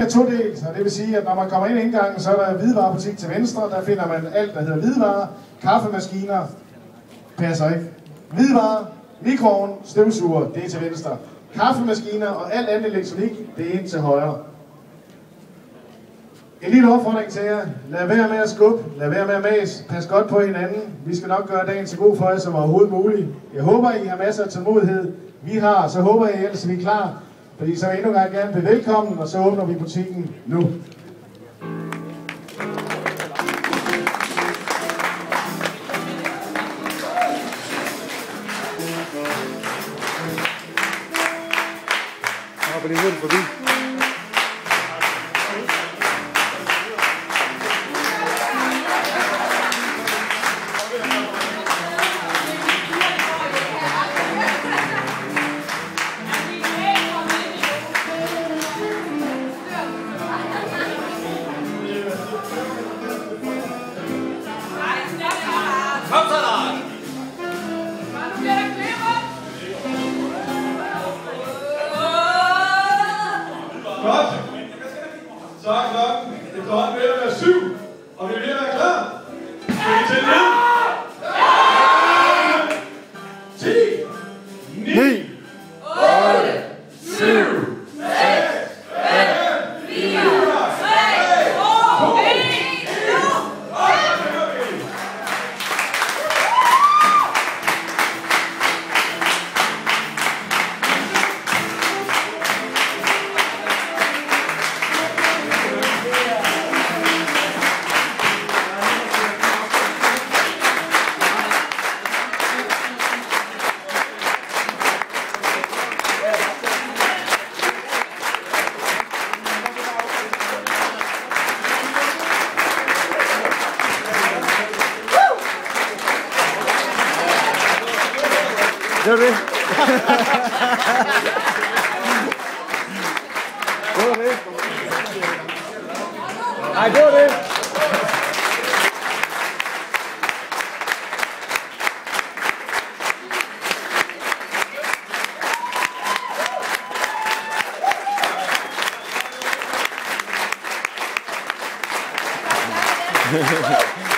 er todelt, og det vil sige, at når man kommer ind i indgangen, så er der hvidevarebutik til venstre. Der finder man alt, der hedder hvidevarer. Kaffemaskiner passer ikke. Hvidevarer, mikroovn, støvsuger, det er til venstre. Kaffemaskiner og alt andet elektronik, det er ind til højre. En lille opfordring til jer. Lad være med at skubbe. Lad være med at mase. Pas godt på hinanden. Vi skal nok gøre dagen så god for jer som overhovedet muligt. Jeg håber, I har masser af tålmodighed. Vi har, så håber jeg ellers, at vi er klar. Fordi så vil jeg endnu gerne byde velkommen, og så åbner vi butikken nu. Kom så, Lars! Godt. Så er klokken efterhånden ved at være 7, og vi er ved at være klar. Skal vi til nu? 10, 9, 8, 7, 6, 5, 4, 3, 2, 1, Gør det. Gør det. Nej, gør det. Ha ha ha.